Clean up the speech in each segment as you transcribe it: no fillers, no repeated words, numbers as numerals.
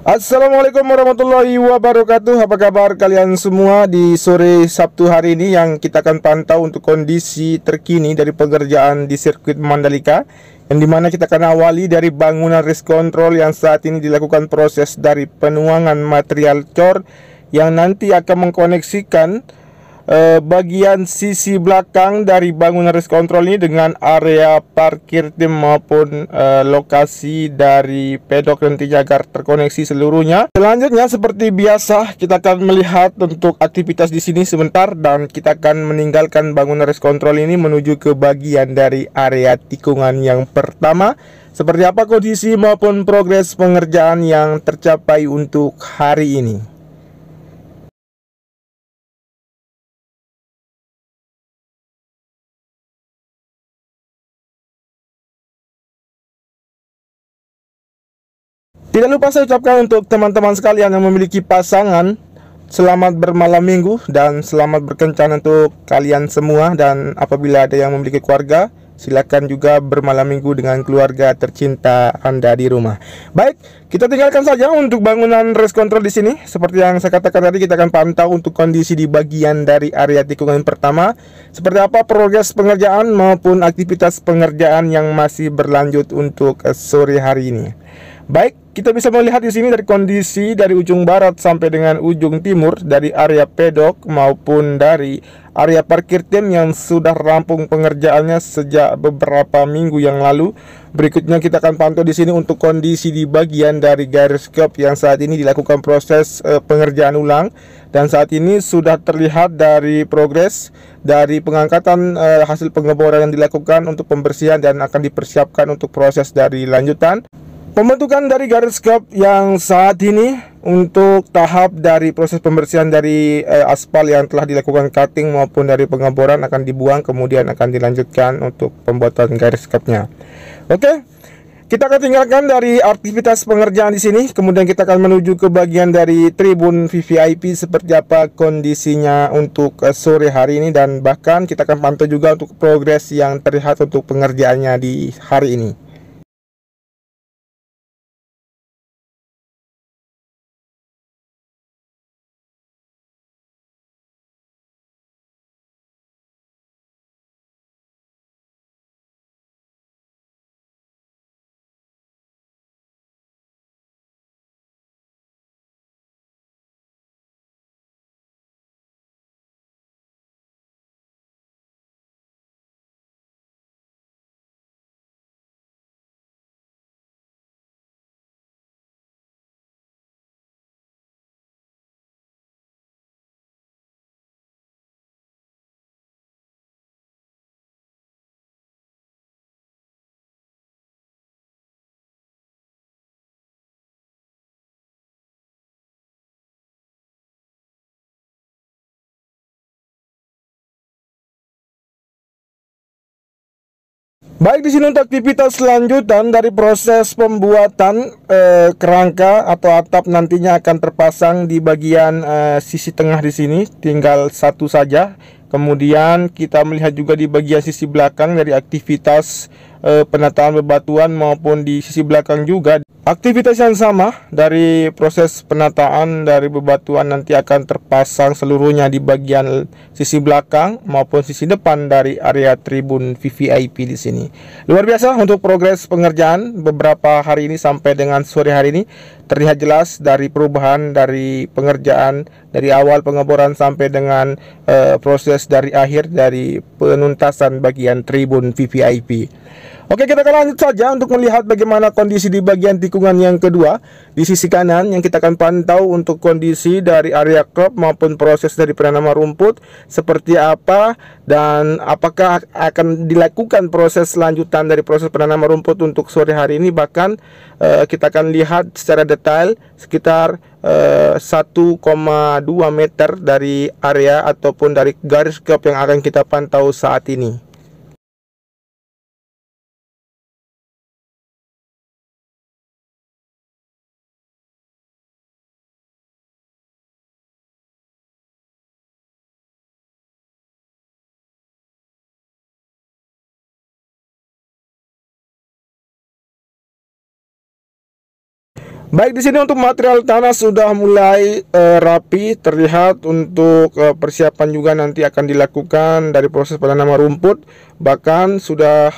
Assalamualaikum warahmatullahi wabarakatuh. Apa kabar kalian semua di sore Sabtu hari ini, yang kita akan pantau untuk kondisi terkini dari pengerjaan di sirkuit Mandalika, yang dimana kita akan awali dari bangunan race control yang saat ini dilakukan proses dari penuangan material cor yang nanti akan mengkoneksikan bagian sisi belakang dari bangunan race control ini dengan area parkir tim maupun lokasi dari pedok nantinya agar terkoneksi seluruhnya. Selanjutnya seperti biasa kita akan melihat untuk aktivitas di sini sebentar, dan kita akan meninggalkan bangunan race control ini menuju ke bagian dari area tikungan yang pertama. Seperti apa kondisi maupun progres pengerjaan yang tercapai untuk hari ini. Tidak lupa saya ucapkan untuk teman-teman sekalian yang memiliki pasangan, selamat bermalam minggu dan selamat berkencan untuk kalian semua. Dan apabila ada yang memiliki keluarga, silakan juga bermalam minggu dengan keluarga tercinta Anda di rumah. Baik, kita tinggalkan saja untuk bangunan race control di sini. Seperti yang saya katakan tadi, kita akan pantau untuk kondisi di bagian dari area tikungan pertama. Seperti apa progres pengerjaan maupun aktivitas pengerjaan yang masih berlanjut untuk sore hari ini. Baik, kita bisa melihat di sini dari kondisi dari ujung barat sampai dengan ujung timur dari area pedok maupun dari area parkir tim yang sudah rampung pengerjaannya sejak beberapa minggu yang lalu. Berikutnya kita akan pantau di sini untuk kondisi di bagian dari gyroscope yang saat ini dilakukan proses pengerjaan ulang, dan saat ini sudah terlihat dari progres dari pengangkatan hasil pengeboran yang dilakukan untuk pembersihan dan akan dipersiapkan untuk proses dari lanjutan. Pembentukan dari gyroscope yang saat ini untuk tahap dari proses pembersihan dari aspal yang telah dilakukan cutting maupun dari pengeboran akan dibuang, kemudian akan dilanjutkan untuk pembuatan gyroscope-nya. Oke, kita akan tinggalkan dari aktivitas pengerjaan di sini, kemudian kita akan menuju ke bagian dari tribun VVIP seperti apa kondisinya untuk sore hari ini, dan bahkan kita akan pantau juga untuk progres yang terlihat untuk pengerjaannya di hari ini. Baik, di sini untuk aktivitas selanjutan dari proses pembuatan kerangka atau atap nantinya akan terpasang di bagian sisi tengah di sini, tinggal satu saja. Kemudian kita melihat juga di bagian sisi belakang dari aktivitas penataan bebatuan maupun di sisi belakang juga. Aktivitas yang sama dari proses penataan dari bebatuan nanti akan terpasang seluruhnya di bagian sisi belakang maupun sisi depan dari area tribun VVIP di sini. Luar biasa untuk progres pengerjaan beberapa hari ini sampai dengan sore hari ini, terlihat jelas dari perubahan dari pengerjaan dari awal pengeboran sampai dengan proses dari akhir dari penuntasan bagian tribun VVIP. Oke, kita akan lanjut saja untuk melihat bagaimana kondisi di bagian tikungan yang kedua di sisi kanan, yang kita akan pantau untuk kondisi dari area crop maupun proses dari penanaman rumput seperti apa, dan apakah akan dilakukan proses lanjutan dari proses penanaman rumput untuk sore hari ini. Bahkan kita akan lihat secara detail sekitar 1,2 meter dari area ataupun dari garis crop yang akan kita pantau saat ini. Baik, di sini untuk material tanah sudah mulai rapi, terlihat untuk persiapan juga nanti akan dilakukan dari proses penanaman rumput. Bahkan sudah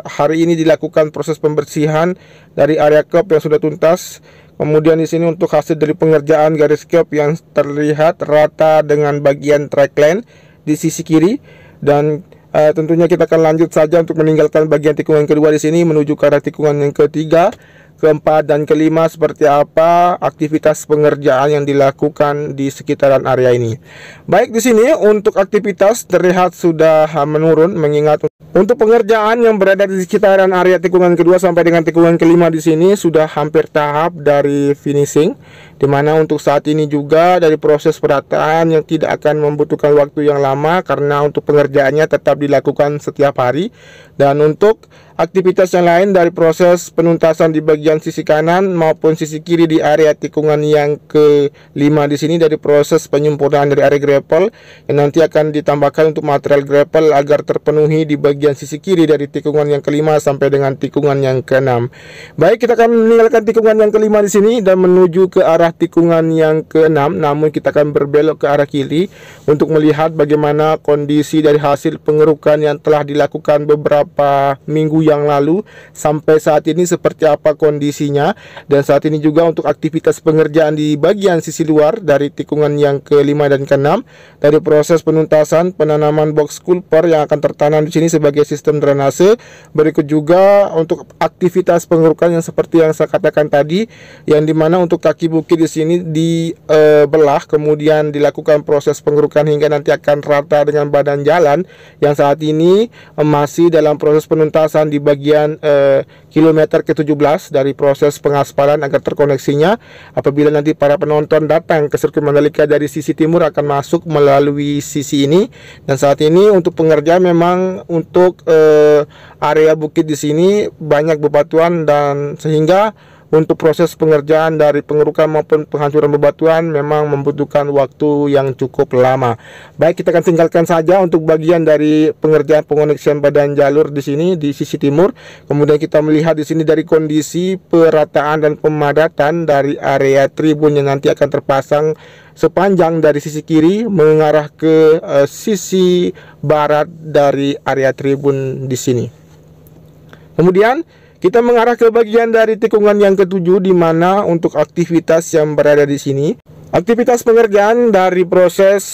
hari ini dilakukan proses pembersihan dari area curb yang sudah tuntas. Kemudian di sini untuk hasil dari pengerjaan garis curb yang terlihat rata dengan bagian track lane di sisi kiri, dan tentunya kita akan lanjut saja untuk meninggalkan bagian tikungan kedua di sini menuju ke arah tikungan yang ketiga, keempat, dan kelima, seperti apa aktivitas pengerjaan yang dilakukan di sekitaran area ini. Baik, di sini untuk aktivitas terlihat sudah menurun, mengingat untuk pengerjaan yang berada di sekitaran area tikungan kedua sampai dengan tikungan kelima di sini sudah hampir tahap dari finishing, dimana untuk saat ini juga dari proses perataan yang tidak akan membutuhkan waktu yang lama karena untuk pengerjaannya tetap dilakukan setiap hari. Dan untuk aktivitas yang lain dari proses penuntasan di bagian sisi kanan maupun sisi kiri di area tikungan yang kelima di sini dari proses penyempurnaan dari area gravel yang nanti akan ditambahkan untuk material gravel agar terpenuhi di bagian sisi kiri dari tikungan yang kelima sampai dengan tikungan yang keenam. Baik, kita akan meninggalkan tikungan yang kelima di sini dan menuju ke arah tikungan yang keenam, namun kita akan berbelok ke arah kiri untuk melihat bagaimana kondisi dari hasil pengerukan yang telah dilakukan beberapa minggu yang lalu sampai saat ini seperti apa kondisinya. Dan saat ini juga untuk aktivitas pengerjaan di bagian sisi luar dari tikungan yang kelima dan keenam dari proses penuntasan penanaman box culvert yang akan tertanam di sini sebagai sistem drainase. Berikut juga untuk aktivitas pengerukan yang seperti yang saya katakan tadi, yang dimana untuk kaki bukit di sini dibelah kemudian dilakukan proses pengerukan hingga nanti akan rata dengan badan jalan yang saat ini masih dalam proses penuntasan di bagian kilometer ke-17 dari proses pengaspalan agar terkoneksinya. Apabila nanti para penonton datang ke sirkuit Mandalika dari sisi timur akan masuk melalui sisi ini. Dan saat ini untuk pengerjaan memang untuk area bukit di sini banyak bebatuan, dan sehingga untuk proses pengerjaan dari pengerukan maupun penghancuran bebatuan memang membutuhkan waktu yang cukup lama. Baik, kita akan tinggalkan saja untuk bagian dari pengerjaan pengoneksian badan jalur di sini di sisi timur. Kemudian kita melihat di sini dari kondisi perataan dan pemadatan dari area tribun yang nanti akan terpasang sepanjang dari sisi kiri mengarah ke sisi barat dari area tribun di sini. Kemudian kita mengarah ke bagian dari tikungan yang ketujuh, di mana untuk aktivitas yang berada di sini, aktivitas pengerjaan dari proses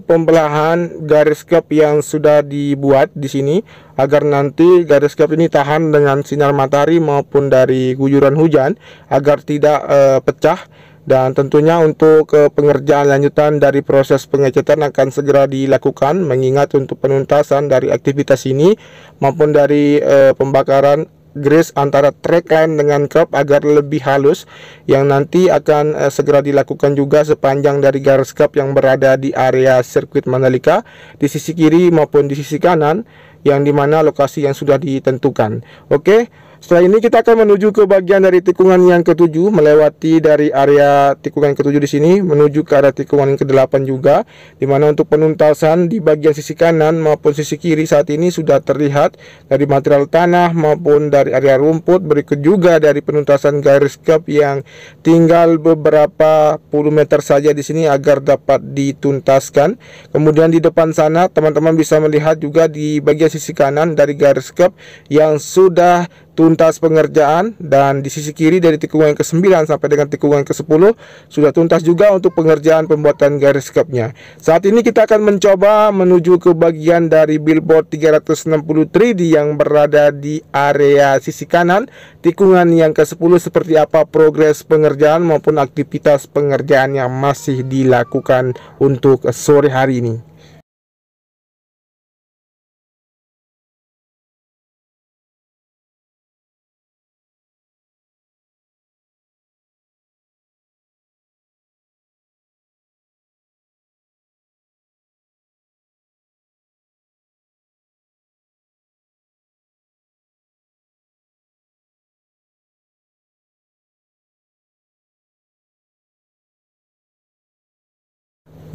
pembelahan garis curb yang sudah dibuat di sini agar nanti garis curb ini tahan dengan sinar matahari maupun dari guyuran hujan agar tidak pecah. Dan tentunya untuk pengerjaan lanjutan dari proses pengecatan akan segera dilakukan, mengingat untuk penuntasan dari aktivitas ini maupun dari pembakaran grease antara track line dengan curb agar lebih halus, yang nanti akan segera dilakukan juga sepanjang dari garis curb yang berada di area sirkuit Mandalika di sisi kiri maupun di sisi kanan, yang dimana lokasi yang sudah ditentukan. Oke, setelah ini kita akan menuju ke bagian dari tikungan yang ketujuh, melewati dari area tikungan ketujuh di sini menuju ke arah tikungan yang ke-8 juga, dimana untuk penuntasan di bagian sisi kanan maupun sisi kiri saat ini sudah terlihat dari material tanah maupun dari area rumput. Berikut juga dari penuntasan garis curb yang tinggal beberapa puluh meter saja di sini agar dapat dituntaskan. Kemudian di depan sana teman-teman bisa melihat juga di bagian sisi kanan dari garis curb yang sudah tuntas pengerjaan, dan di sisi kiri dari tikungan ke-9 sampai dengan tikungan ke-10 sudah tuntas juga untuk pengerjaan pembuatan garis curbnya. Saat ini kita akan mencoba menuju ke bagian dari billboard 360 3D yang berada di area sisi kanan tikungan yang ke-10, seperti apa progres pengerjaan maupun aktivitas pengerjaan yang masih dilakukan untuk sore hari ini.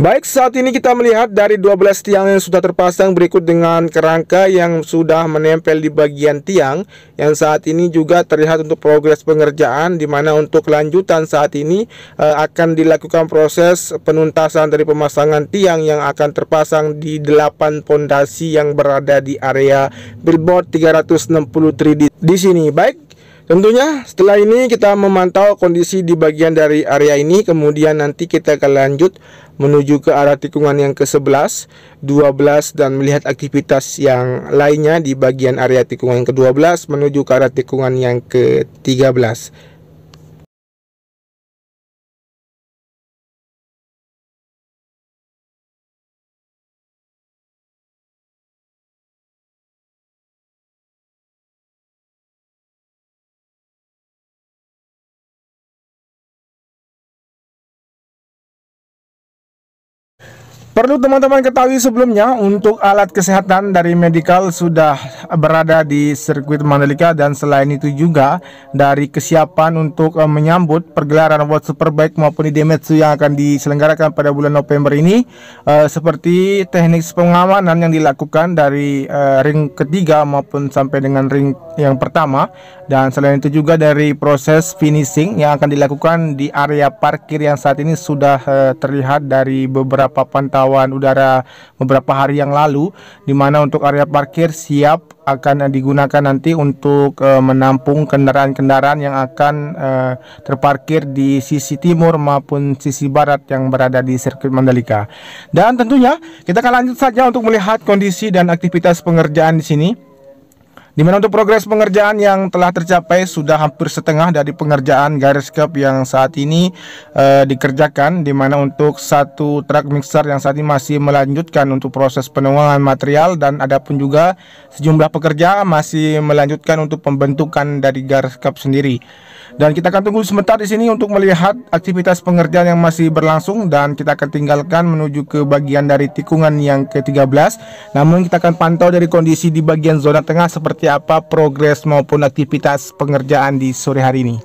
Baik, saat ini kita melihat dari 12 tiang yang sudah terpasang, berikut dengan kerangka yang sudah menempel di bagian tiang, yang saat ini juga terlihat untuk progres pengerjaan, di mana untuk kelanjutan saat ini akan dilakukan proses penuntasan dari pemasangan tiang yang akan terpasang di 8 pondasi yang berada di area billboard 363 di sini. Baik, tentunya setelah ini kita memantau kondisi di bagian dari area ini, kemudian nanti kita akan lanjut menuju ke arah tikungan yang ke-11, 12 dan melihat aktivitas yang lainnya di bagian area tikungan yang ke-12 menuju ke arah tikungan yang ke-13. Perlu teman-teman ketahui sebelumnya, untuk alat kesehatan dari medical sudah berada di sirkuit Mandalika, dan selain itu juga dari kesiapan untuk menyambut pergelaran World Superbike maupun Idemitsu yang akan diselenggarakan pada bulan November ini, seperti teknik pengamanan yang dilakukan dari ring ketiga maupun sampai dengan ring yang pertama, dan selain itu juga dari proses finishing yang akan dilakukan di area parkir yang saat ini sudah terlihat dari beberapa pantauan udara beberapa hari yang lalu, di mana untuk area parkir siap akan digunakan nanti untuk menampung kendaraan-kendaraan yang akan terparkir di sisi timur maupun sisi barat yang berada di sirkuit Mandalika. Dan tentunya kita akan lanjut saja untuk melihat kondisi dan aktivitas pengerjaan di sini, di mana untuk progres pengerjaan yang telah tercapai sudah hampir setengah dari pengerjaan garis cup yang saat ini dikerjakan, di mana untuk satu truk mixer yang saat ini masih melanjutkan untuk proses penuangan material, dan ada pun juga sejumlah pekerja masih melanjutkan untuk pembentukan dari garis cup sendiri. Dan kita akan tunggu sebentar di sini untuk melihat aktivitas pengerjaan yang masih berlangsung, dan kita akan tinggalkan menuju ke bagian dari tikungan yang ke-13. Namun kita akan pantau dari kondisi di bagian zona tengah seperti apa progres maupun aktivitas pengerjaan di sore hari ini.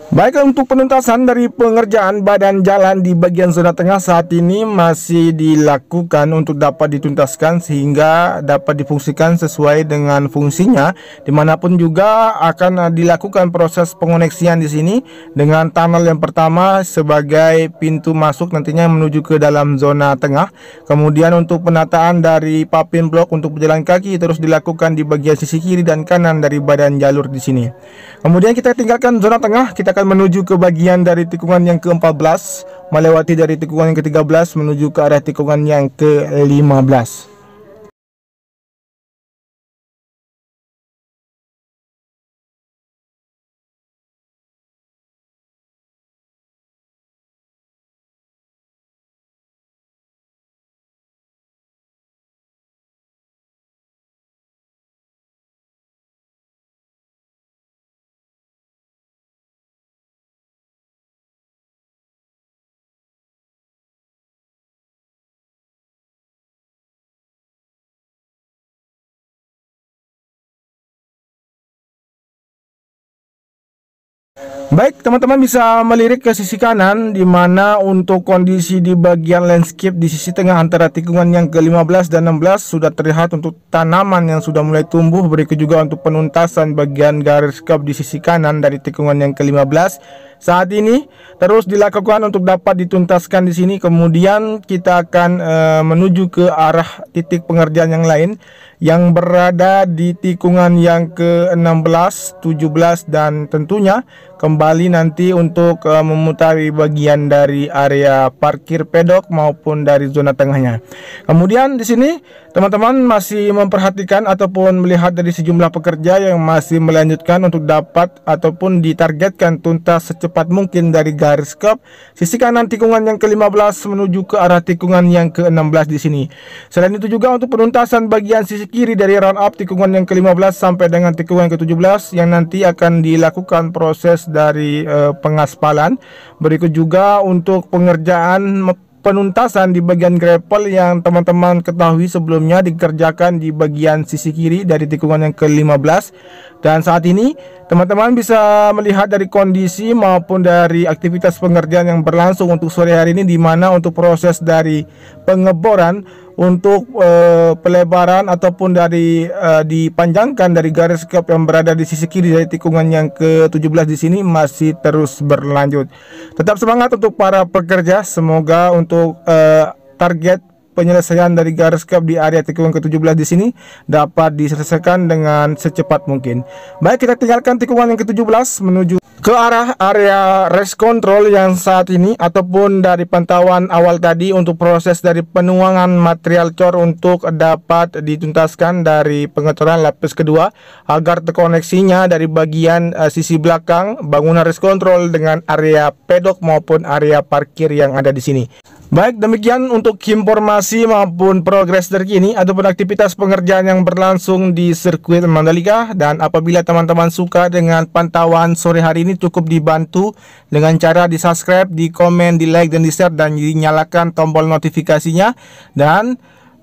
Baik, untuk penuntasan dari pengerjaan badan jalan di bagian zona tengah saat ini masih dilakukan untuk dapat dituntaskan sehingga dapat difungsikan sesuai dengan fungsinya, dimanapun juga akan dilakukan proses pengoneksian di sini dengan tunnel yang pertama sebagai pintu masuk nantinya menuju ke dalam zona tengah. Kemudian untuk penataan dari papin blok untuk pejalan kaki terus dilakukan di bagian sisi kiri dan kanan dari badan jalur di sini. Kemudian kita tinggalkan zona tengah, kita akan menuju ke bagian dari tikungan yang ke-14, melewati dari tikungan yang ke-13 menuju ke arah tikungan yang ke-15. Baik, teman-teman bisa melirik ke sisi kanan, di mana untuk kondisi di bagian landscape di sisi tengah antara tikungan yang ke-15 dan 16 sudah terlihat untuk tanaman yang sudah mulai tumbuh. Berikut juga untuk penuntasan bagian garis cup di sisi kanan dari tikungan yang ke-15 saat ini terus dilakukan untuk dapat dituntaskan di sini. Kemudian kita akan menuju ke arah titik pengerjaan yang lain yang berada di tikungan yang ke-16, 17 dan tentunya kembali nanti untuk memutari bagian dari area parkir pedok maupun dari zona tengahnya. Kemudian di sini teman-teman masih memperhatikan ataupun melihat dari sejumlah pekerja yang masih melanjutkan untuk dapat ataupun ditargetkan tuntas secepat mungkin dari garis kerb sisi kanan tikungan yang ke-15 menuju ke arah tikungan yang ke-16 di sini. Selain itu juga untuk penuntasan bagian sisi kiri dari round up tikungan yang ke-15 sampai dengan tikungan yang ke-17 yang nanti akan dilakukan proses dari pengaspalan. Berikut juga untuk pengerjaan penuntasan di bagian gravel yang teman-teman ketahui sebelumnya dikerjakan di bagian sisi kiri dari tikungan yang ke-15. Dan saat ini teman-teman bisa melihat dari kondisi maupun dari aktivitas pengerjaan yang berlangsung untuk sore hari ini, di mana untuk proses dari pengeboran untuk pelebaran ataupun dari dipanjangkan dari garis kerb yang berada di sisi kiri dari tikungan yang ke-17 di sini masih terus berlanjut. Tetap semangat untuk para pekerja, semoga untuk target penyelesaian dari garis kerb di area tikungan ke-17 di sini dapat diselesaikan dengan secepat mungkin. Baik, kita tinggalkan tikungan yang ke-17 menuju ke arah area race control yang saat ini ataupun dari pantauan awal tadi untuk proses dari penuangan material cor untuk dapat dituntaskan dari pengeboran lapis kedua agar terkoneksinya dari bagian sisi belakang bangunan race control dengan area pedok maupun area parkir yang ada di sini. Baik, demikian untuk informasi maupun progres terkini ataupun aktivitas pengerjaan yang berlangsung di sirkuit Mandalika. Dan apabila teman-teman suka dengan pantauan sore hari ini, cukup dibantu dengan cara di subscribe, di komen, di like dan di share dan dinyalakan tombol notifikasinya. Dan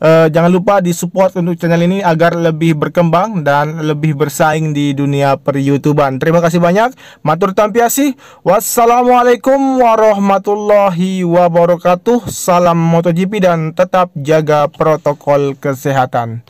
jangan lupa di support untuk channel ini agar lebih berkembang dan lebih bersaing di dunia per-YouTuban. Terima kasih banyak. Matur tampiasih. Wassalamualaikum warahmatullahi wabarakatuh. Salam MotoGP dan tetap jaga protokol kesehatan.